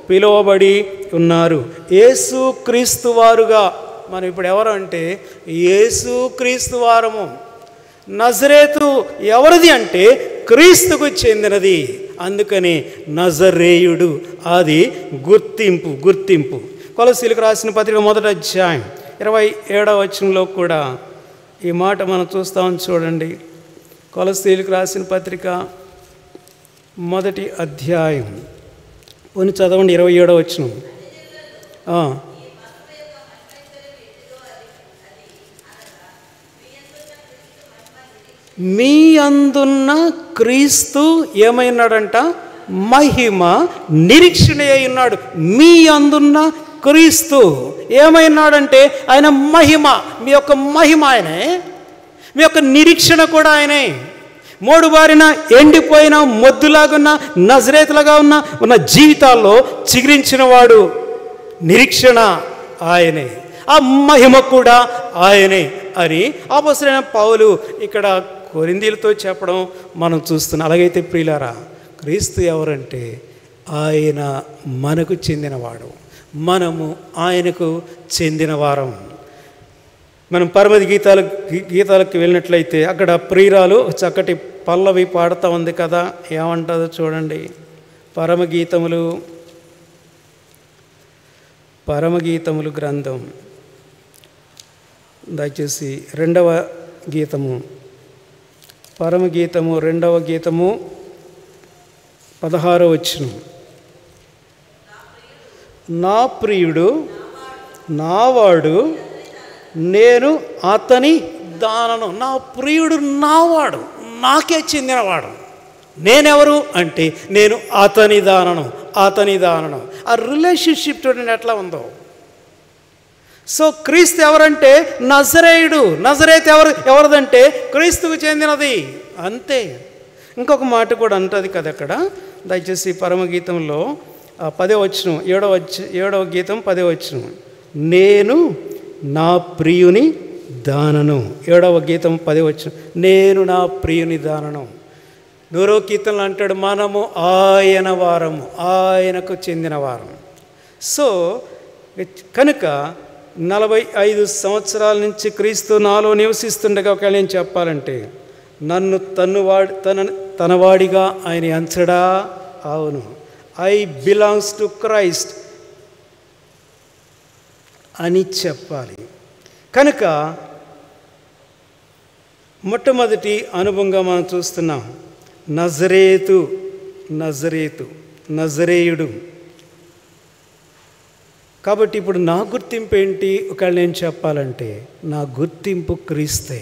పిలువబడి ఉన్నారు. యేసు క్రీస్తు వారుగా. మనం ఇప్పుడు ఎవరు అంటే యేసు క్రీస్తు వారము. నజరేతు ఎవరిది అంటే క్రీస్తుకు చెందినది. అందుకని నజరేయుడు, అది గుర్తింపు. కొలసీలకు రాసిన పత్రిక 1వ అధ్యాయం 27వ వచనంలో కూడా ఈ మాట మనం చూస్తామని చూడండి. కొలసీలకు రాసిన పత్రిక 1వ అధ్యాయం పోనీ చదవండి 27వ వచనం. మీ అందున్న క్రీస్తు ఏమైనాడంట? మహిమ నిరీక్షణ అయి ఉన్నాడు. మీ అందున్న క్రీస్తు ఏమైనాడంటే ఆయన మహిమ. మీ యొక్క మహిమ ఆయనే, మీ యొక్క నిరీక్షణ కూడా ఆయనే. మోడుబారిన ఎండిపోయిన మొద్దులాగున్న నజరేతులాగా ఉన్న జీవితాల్లో చిగురించిన వాడు నిరీక్షణ ఆయనే, ఆ మహిమ కూడా ఆయనే అని అపోస్తలుడైన పౌలు ఇక్కడ కొరింథీయులతో చెప్పడం మనం చూస్తున్నాం. అలాగైతే ప్రియులారా, క్రీస్తు ఎవరంటే ఆయన మనకు చెందినవాడు, మనము ఆయనకు చెందినవారం. మనం పరమది గీతాలకు వెళ్ళినట్లయితే అక్కడ ప్రియురాలు చక్కటి పల్లవి పాడుతూ ఉంది కదా, ఏమంటుందో చూడండి. పరమగీతములు గ్రంథం దయచేసి 2వ గీతము, పరమగీతము 2వ గీతము 16వ వచనం. నా ప్రియుడు నావాడు, నేను అతని దానను. నా ప్రియుడు నావాడు, నాకే చెందినవాడు. నేనెవరు అంటే నేను అతని దానను. ఆ రిలేషన్షిప్ చూడండి ఎట్లా ఉందో. సో క్రీస్తు ఎవరంటే నజరేయుడు. నజరేతు ఎవరిదంటే క్రీస్తుకు చెందినది, అంతే. ఇంకొక మాట కూడా అంటుంది కదా అక్కడ, దయచేసి పరమగీతంలో 10వ వచనం, 7వ గీతం 10వ వచనం. నేను నా ప్రియుని దానను. 7వ గీతం 10వ వచనం, నేను నా ప్రియుని దానను. 100వ కీర్తనలో అంటాడు, మనము ఆయన వారము, ఆయనకు చెందిన వారం. సో కనుక 45 సంవత్సరాల నుంచి క్రీస్తు నాలో నివసిస్తుండగా ఒకవేళ నేను చెప్పాలంటే నన్ను తనవాడిగా ఆయన ఎంచడా? అవును, ఐ బిలాంగ్స్ టు క్రైస్ట్ అని చెప్పాలి. కనుక మొట్టమొదటి అనుభవంగా మనం చూస్తున్నాం నజరేయుడు. కాబట్టి ఇప్పుడు నా గుర్తింపు ఏంటి? ఒకవేళ నేను చెప్పాలంటే నా గుర్తింపు క్రీస్తే,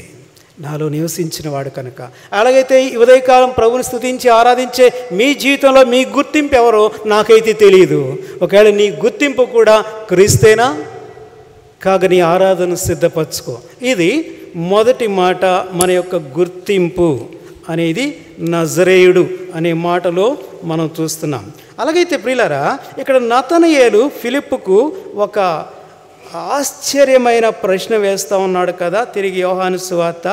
నాలో నివసించిన వాడు కనుక. అలాగైతే ఈ ఉదయకాలం ప్రభుని స్తుతించి ఆరాధించే మీ జీవితంలో మీ గుర్తింపు ఎవరో నాకైతే తెలియదు. ఒకవేళ నీ గుర్తింపు కూడా క్రీస్తేనా? కాగా నీ ఆరాధన సిద్ధపరచుకో. ఇది మొదటి మాట. మన యొక్క గుర్తింపు అనేది నజరేయుడు అనే మాటలో మనం చూస్తున్నాం. అలాగైతే ప్రియులారా, ఇక్కడ నతనయేలు ఫిలిప్పుకు ఒక ఆశ్చర్యమైన ప్రశ్న వేస్తూ ఉన్నాడు కదా. తిరిగి యోహాను సువార్త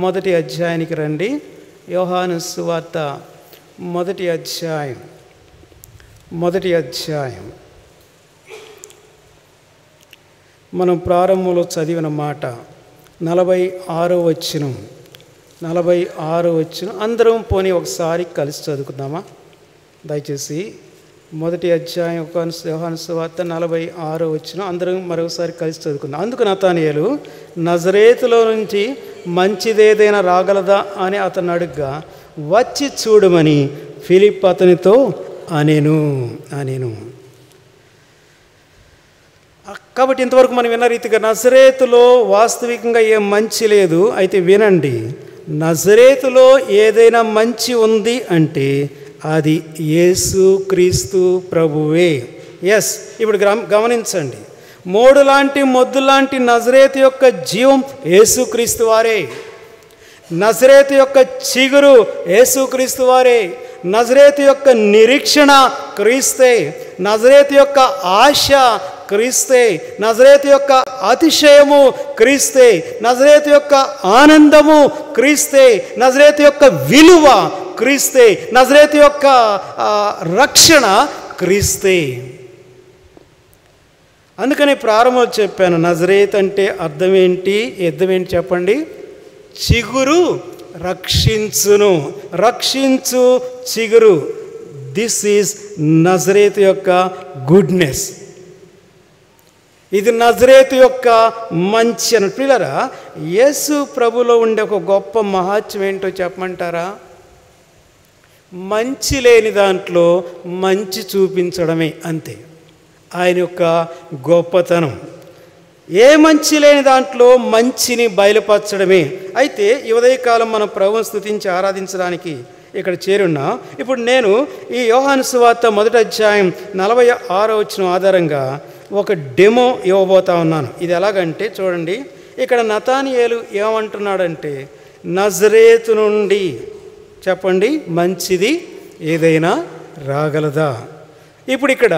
1వ అధ్యాయానికి రండి. యోహాను సువార్త 1వ అధ్యాయం మనం ప్రారంభంలో చదివిన మాట 46వ వచనం. అందరం పోనీ ఒకసారి కలిసి చదువుకుందామా? దయచేసి 1వ అధ్యాయం యోహాను సువార్త 46వ వచనం అందరం మరొకసారి కలిసి చదువుకుందాం. అందుకు నతనయేలు, నజరేతులో నుంచి మంచిదేదైనా రాగలదా అని అతను అడుగ్గా, వచ్చి చూడమని ఫిలిప్ అతనితో అనెను. కాబట్టి ఇంతవరకు మనం విన్న రీతిగా నజరేతులో వాస్తవికంగా ఏం మంచి లేదు. అయితే వినండి, నజరేతులో ఏదైనా మంచి ఉంది అంటే అది యేసు క్రీస్తు ప్రభువే. ఎస్, ఇప్పుడు గమనించండి. మోడు లాంటి మొద్దు లాంటి నజరేతు యొక్క జీవం యేసుక్రీస్తు వారే. నజరేతు యొక్క చిగురు యేసుక్రీస్తు వారే. నజరేతు యొక్క నిరీక్షణ క్రీస్తే. నజరేతు యొక్క ఆశ క్రీస్తే. నజరేతు యొక్క అతిశయము క్రీస్తే. నజరేతు యొక్క ఆనందము క్రీస్తే. నజరేతు యొక్క విలువ క్రీస్తే. నజరేతు యొక్క రక్షణ క్రీస్తే. అందుకని ప్రారంభంలో చెప్పాను, నజరేత్ అంటే అర్థం ఏంటి చెప్పండి. చిగురు రక్షించును, రక్షించు చిగురు. దిస్ ఈజ్ నజరేతు యొక్క గుడ్నెస్. ఇది నజరేతు యొక్క మంచి అని. పిల్లరా, యేసు ప్రభులో ఉండే ఒక గొప్ప మహాత్మ్యం ఏంటో చెప్పమంటారా? మంచి లేని దాంట్లో మంచి చూపించడమే, అంతే ఆయన యొక్క గొప్పతనం. ఏ మంచి లేని దాంట్లో మంచిని బయలుపరచడమే. అయితే ఈ ఉదయకాలం మనం ప్రభువుని స్తుతించి ఆరాధించడానికి ఇక్కడ చేరున్నా. ఇప్పుడు నేను ఈ యోహాను సువార్త 1వ అధ్యాయం 46వ వచనం ఆధారంగా ఒక డెమో ఇవ్వబోతా ఉన్నాను. ఇది ఎలాగంటే చూడండి, ఇక్కడ నతానియేలు ఏమంటున్నాడంటే, నజరేతు నుండి చెప్పండి మంచిది ఏదైనా రాగలదా? ఇప్పుడు ఇక్కడ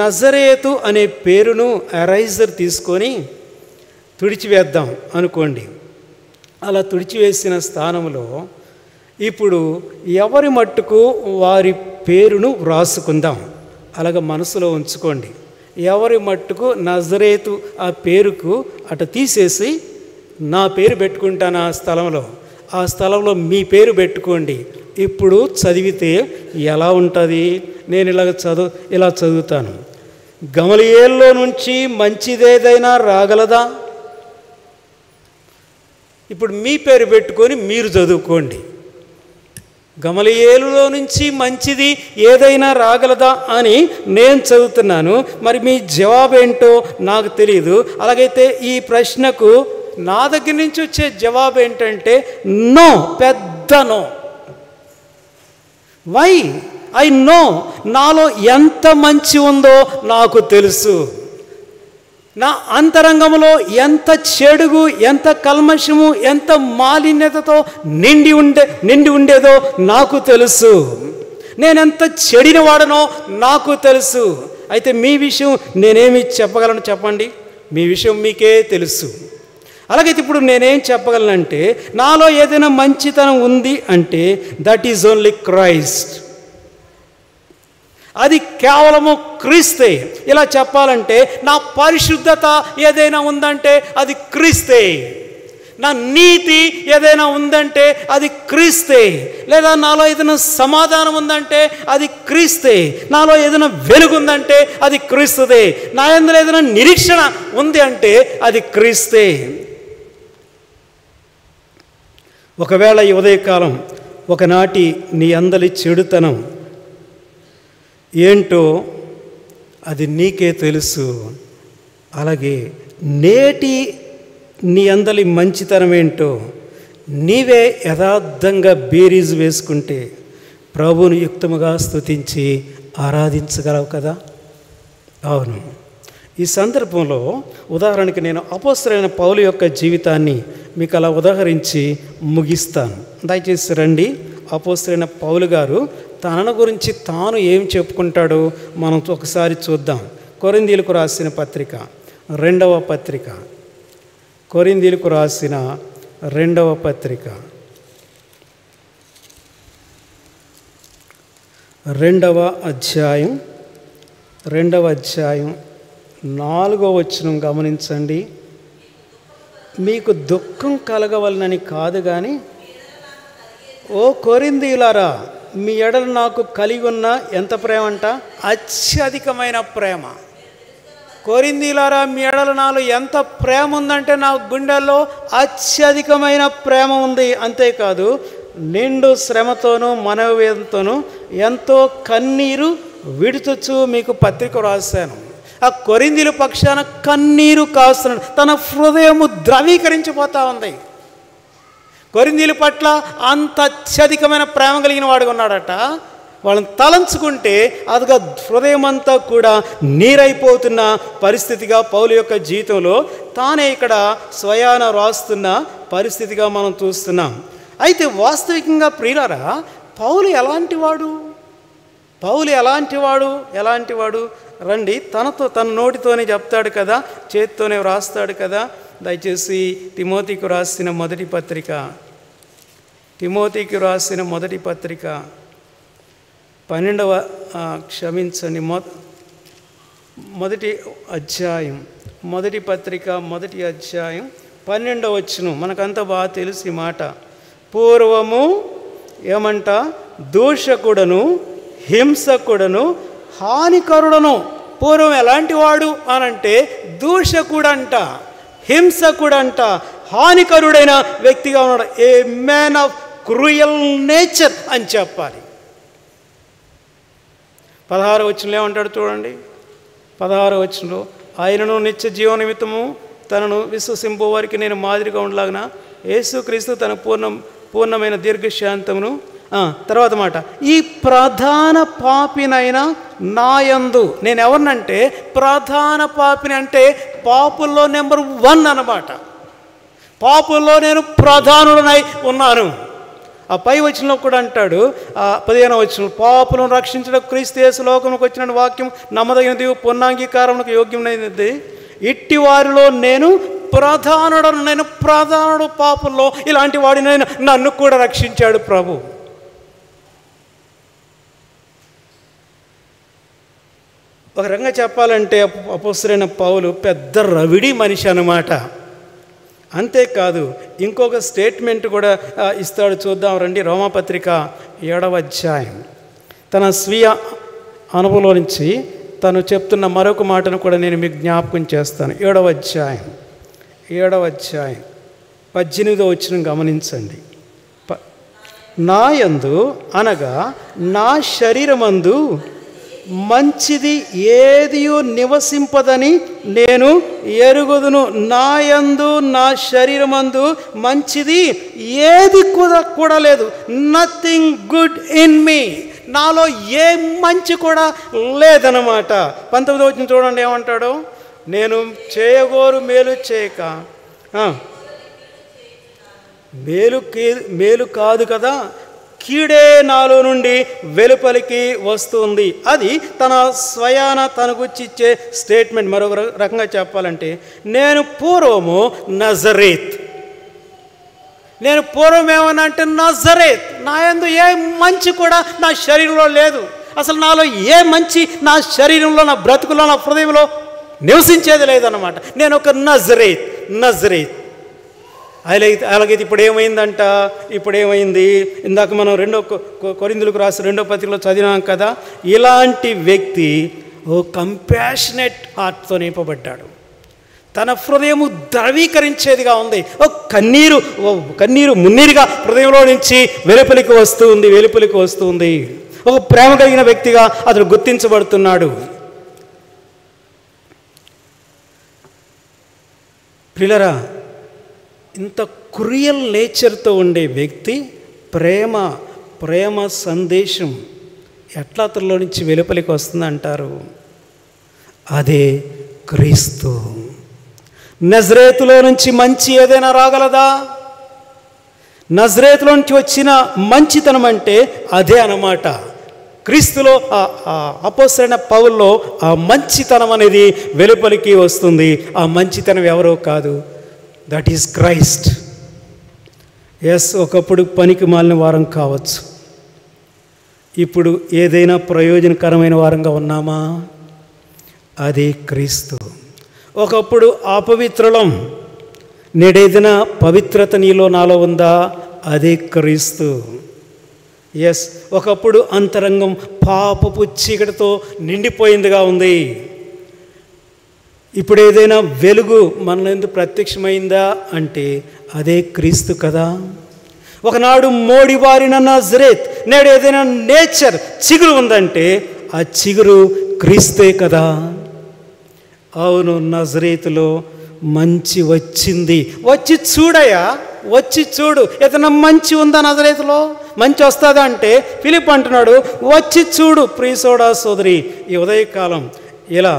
నజరేతు అనే పేరును ఎరైజర్ తీసుకొని తుడిచివేద్దాం అనుకోండి. అలా తుడిచివేసిన స్థానంలో ఇప్పుడు ఎవరి మట్టుకు వారి పేరును వ్రాసుకుందాం. అలాగ మనసులో ఉంచుకోండి. ఎవరి మట్టుకు నజరేతు ఆ పేరుకు అటు తీసేసి నా పేరు పెట్టుకుంటాను ఆ స్థలంలో మీ పేరు పెట్టుకోండి. ఇప్పుడు చదివితే ఎలా ఉంటుంది? నేను ఇలా చదువుతాను. గమలియేల్లో నుంచి మంచిదేదైనా రాగలదా? ఇప్పుడు మీ పేరు పెట్టుకొని మీరు చదువుకోండి. గమలియేలులో నుంచి మంచిది ఏదైనా రాగలదా అని నేను చదువుతున్నాను. మరి మీ జవాబు ఏంటో నాకు తెలియదు. అలాగైతే ఈ ప్రశ్నకు నా దగ్గర నుంచి వచ్చే జవాబు ఏంటంటే నో, పెద్ద నో. వై? ఐ నో, నాలో ఎంత మంచి ఉందో నాకు తెలుసు. నా అంతరంగంలో ఎంత చెడుగు, ఎంత కల్మషము, ఎంత మాలిన్యతతో నిండి ఉండేదో నాకు తెలుసు. నేనెంత చెడినవాడనో నాకు తెలుసు. అయితే మీ విషయం నేనేమి చెప్పగలను చెప్పండి? మీ విషయం మీకే తెలుసు. అలాగైతే ఇప్పుడు నేనేం చెప్పగలనంటే, నాలో ఏదైనా మంచితనం ఉంది అంటే దట్ ఈజ్ ఓన్లీ క్రైస్ట్. అది కేవలము క్రీస్తే. ఇలా చెప్పాలంటే నా పరిశుద్ధత ఏదైనా ఉందంటే అది క్రీస్తే. నా నీతి ఏదైనా ఉందంటే అది క్రీస్తే. లేదా నాలో ఏదైనా సమాధానం ఉందంటే అది క్రీస్తే. నాలో ఏదైనా వెలుగు ఉందంటే అది క్రీస్తుదే. నా యందు ఏదైనా నిరీక్షణ ఉంది అంటే అది క్రీస్తే. ఒకవేళ ఈ ఉదయకాలం ఒకనాటి నీ అందలి చెడుతనం ఏంటో అది నీకే తెలుసు. అలాగే నేటి నీ అందలి మంచితనం ఏంటో నీవే యథార్థంగా బేరీజు వేసుకుంటే ప్రభువును యుక్తముగా స్తుతించి ఆరాధించగలవు కదా? అవును. ఈ సందర్భంలో ఉదాహరణకి నేను అపోస్తలుడైన పౌలు యొక్క జీవితాన్ని మీకు అలా ఉదాహరించి ముగిస్తాను. దయచేసి రండి. అపోస్తలుడైన పౌలు గారు తనను గురించి తాను ఏం చెప్పుకుంటాడో మనం ఒకసారి చూద్దాం. కొరింథీయులకు రాసిన పత్రిక 2వ పత్రిక, కొరింథీయులకు రాసిన 2వ పత్రిక 2వ అధ్యాయం 4వ వచనం గమనించండి. మీకు దుఃఖం కలగవలనని కాదు కానీ, ఓ కొరింథీయులారా, మీ ఎడల నాకు కలిగి ఉన్న ఎంత ప్రేమ అంట? అత్యధికమైన ప్రేమ. కొరింథీయులారా, మీ ఎడల నాలో ఎంత ప్రేమ ఉందంటే నా గుండెల్లో అత్యధికమైన ప్రేమ ఉంది. అంతేకాదు, నిండు శ్రమతోనూ మనోవేదనతోనూ ఎంతో కన్నీరు విడుచుచు మీకు పత్రిక రాశాను. ఆ కొరింథీయుల పక్షాన కన్నీరు కాస్తున్నాడు. తన హృదయము ద్రవీకరించిపోతూ ఉంది. కొరింథీయుల పట్ల అంత అత్యధికమైన ప్రేమ కలిగిన వాడుగా ఉన్నాడట. వాళ్ళని తలంచుకుంటే అదిగా హృదయం అంతా కూడా నీరైపోతున్న పరిస్థితిగా పౌలు యొక్క జీవితంలో తానే ఇక్కడ స్వయాన రాస్తున్న పరిస్థితిగా మనం చూస్తున్నాం. అయితే వాస్తవికంగా ప్రియులారా, పౌలు ఎలాంటివాడు రండి, తన నోటితోనే చెప్తాడు కదా, చేతితోనే వ్రాస్తాడు కదా. దయచేసి తిమోతికి రాసిన మొదటి పత్రిక 12వ మొదటి అధ్యాయం, మొదటి పత్రిక 1వ అధ్యాయం 12వ వచనం. మనకంతా బాగా తెలుసు ఈ మాట. పూర్వము ఏమంట? దూషకుడను, హింసకుడను, హానికరుడను. పూర్వం ఎలాంటి వాడు అనంటే దూషకుడంట, హింసకుడంట, హానికరుడైన వ్యక్తిగా ఉన్నాడు. ఏ మ్యాన్ ఆఫ్ క్రూయల్ నేచర్ అని చెప్పాలి. 16వ వచనంలో ఏమంటాడు చూడండి. 16వ వచనంలో, ఆయనను నిత్య జీవ నిమిత్తము తనను విశ్వసింపు వారికి నేను మాదిరిగా ఉండలాగిన యేసుక్రీస్తు తన పూర్ణమైన దీర్ఘశాంతమును. తర్వాత మాట, ఈ ప్రధాన పాపినైన నాయందు. నేను ఎవరినంటే ప్రధాన పాపిని, అంటే పాపుల్లో నెంబర్ 1 అన్నమాట. పాపుల్లో నేను ప్రధానుడనై ఉన్నాను. ఆ పై వచనంలో కూడా అంటాడు, 15వ వచనం, పాపులను రక్షించడం క్రీస్తు యేసు లోకములకు వచ్చిన వాక్యం నమ్మదగినది, పూర్ణాంగీకారమునకు యోగ్యమైనది. ఇట్టి వారిలో నేను ప్రధానుడు పాపుల్లో. ఇలాంటి వాడిని నన్ను కూడా రక్షించాడు ప్రభు. ఒక రకంగా చెప్పాలంటే అపోస్తలుడైన పౌలు పెద్ద రవిడి మనిషి అన్నమాట. అంతేకాదు, ఇంకొక స్టేట్మెంట్ కూడా ఇస్తాడు, చూద్దాం రండి. రోమాపత్రిక 7వ అధ్యాయం, తన స్వీయ అనుభవంలో నుంచి తను చెప్తున్న మరొక మాటను కూడా నేను మీకు జ్ఞాపకం చేస్తాను. 7వ అధ్యాయం 18వ వచనం గమనించండి. నా యందు అనగా నా శరీరమందు మంచిది ఏదియో నివసింపదని నేను ఎరుగుదును. నా యందు నా శరీరమందు మంచిది ఏది కూడా లేదు. Nothing good in me. నాలో ఏ మంచి కూడా లేదన్నమాట. 19వ వచనం చూడండి ఏమంటాడు. నేను చేయగోరు మేలు చేయక, మేలు కాదు కదా, కీడే నాలో నుండి వెలుపలికి వస్తుంది. అది తన స్వయాన తన గురించి ఇచ్చే స్టేట్మెంట్. మరొక రకంగా చెప్పాలంటే, నేను పూర్వము నజరేత్. నేను పూర్వం ఏమన్నా అంటే నజరేత్. నా యందు ఏ మంచి కూడా నా శరీరంలో లేదు. అసలు నాలో ఏ మంచి నా శరీరంలో, నా బ్రతుకులో, నా హృదయంలో నివసించేది లేదన్నమాట. నేను ఒక నజరేత్. అలాగైతే ఇప్పుడు ఏమైంది? ఇందాక మనం 2 కొరింథీయులకు రాసిన 2వ పత్రికలో చదివినాం కదా. ఇలాంటి వ్యక్తి కంపాషనేట్ హార్ట్తో నింపబడ్డాడు. తన హృదయము ద్రవీకరించేదిగా ఉంది. కన్నీరు మున్నీరుగా హృదయంలో నుంచి వెలుపలికి వస్తుంది. ఒక ప్రేమ కలిగిన వ్యక్తిగా అతను గుర్తించబడుతున్నాడు. ప్రియులారా, ఇంత క్రూయల్ నేచర్తో ఉండే వ్యక్తి ప్రేమ సందేశం ఎట్లా అతనిలో నుంచి వెలుపలికి వస్తుందంటారు? అదే క్రీస్తు. నజరేతులో నుంచి మంచి ఏదైనా రాగలదా? నజరేతులో నుంచి వచ్చిన మంచితనం అంటే అదే అన్నమాట. క్రీస్తులో అపోస్తలుడైన పౌల్లో ఆ మంచితనం అనేది వెలుపలికి వస్తుంది. ఆ మంచితనం ఎవరో కాదు, దట్ ఈస్ క్రైస్ట్. ఒకప్పుడు పనికి మాలిన వారం కావచ్చు, ఇప్పుడు ఏదైనా ప్రయోజనకరమైన వారంగా ఉన్నామా? అదే క్రీస్తు. ఒకప్పుడు అపవిత్రులం, నేడేదైనా పవిత్రత నాలో ఉందా? అదే క్రీస్తు. ఒకప్పుడు అంతరంగం పాపపు చీకటితో నిండిపోయిందిగా ఉంది. ఇప్పుడు ఏదైనా వెలుగు మనలో ఎందుకు ప్రత్యక్షమైందా అంటే అదే క్రీస్తు కదా. ఒకనాడు మోడివారిన నజరేత్, నేడు ఏదైనా నేచర్ చిగురు ఉందంటే ఆ చిగురు క్రీస్తే కదా. అవును, నజరేతులో మంచి వచ్చి చూడయా వచ్చి చూడు. ఏదైనా మంచి ఉందా నజరేతులో? మంచి వస్తుందా అంటే ఫిలిప్ అంటున్నాడు, వచ్చి చూడు. ప్రియ సోదరా సోదరి, ఈ ఉదయకాలం ఇలా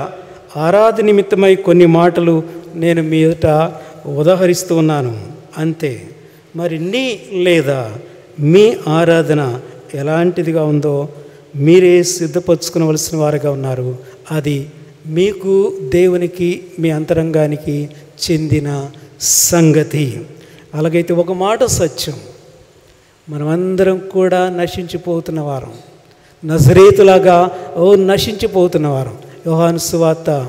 ఆరాధన నిమిత్తమై కొన్ని మాటలు నేను మీ ఎదుట ఉదహరిస్తూ ఉన్నాను అంతే. మరి నీ లేదా మీ ఆరాధన ఎలాంటిదిగా ఉందో మీరే సిద్ధపరచుకోవలసిన వారుగా ఉన్నారు. అది మీకు, దేవునికి, మీ అంతరంగానికి చెందిన సంగతి. అలాగైతే ఒక మాట సత్యం, మనమందరం కూడా నశించిపోతున్న వారం, నజరేతులాగా నశించిపోతున్న వారం. యోహాను సువార్తలో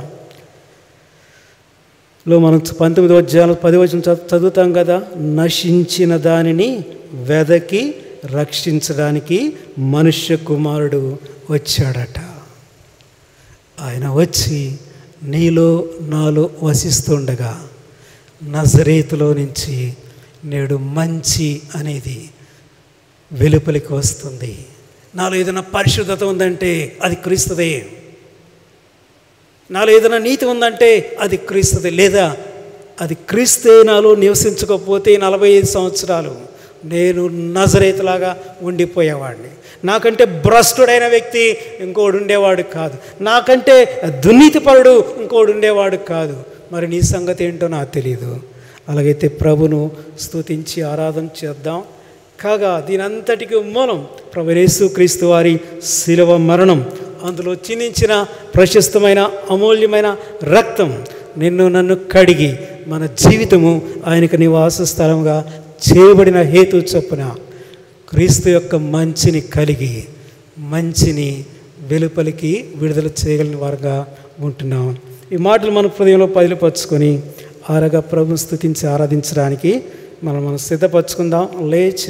మనం 19వ అధ్యాయం 10వ వచనం చదువుతాం కదా, నశించిన దానిని వెదకి రక్షించడానికి మనుష్య కుమారుడు వచ్చాడట. ఆయన వచ్చి నీలో నాలో వసిస్తుండగా నజరేతులో నుంచి నేడు మంచి అనేది వెలుపలికి వస్తుంది. నాలో ఏదైనా పరిశుద్ధత ఉందంటే అది క్రీస్తుదే. నాలో ఏదైనా నీతి ఉందంటే అది క్రీస్తుదే. లేదా అది క్రీస్తే నాలో నివసించకపోతే 45 సంవత్సరాలు నేను నజరేతులాగా ఉండిపోయేవాడిని. నాకంటే భ్రష్టుడైన వ్యక్తి ఇంకోడు ఉండేవాడు కాదు. నాకంటే దుర్నీతిపరుడు ఇంకోడు ఉండేవాడు కాదు. మరి నీ సంగతి ఏంటో నాకు తెలియదు. అలాగైతే ప్రభును స్తుతించి ఆరాధన చేద్దాం. కాగా దీనంతటికి మూలం ప్రభు యేసుక్రీస్తు వారి శిలువ మరణం, అందులో చిందించిన ప్రశస్తమైన అమూల్యమైన రక్తం నిన్ను నన్ను కడిగి మన జీవితము ఆయనకు నివాస స్థలంగా చేయబడిన హేతు చొప్పున క్రీస్తు యొక్క మంచిని కలిగి మంచిని వెలుపలికి విడుదల చేయగలిగిన వారుగా ఉంటున్నాం. ఈ మాటలు మన హృదయంలో పదిలిపరుచుకొని ఆరగా ప్రభుని స్తుతించి ఆరాధించడానికి మనం సిద్ధపరచుకుందాం. లేచి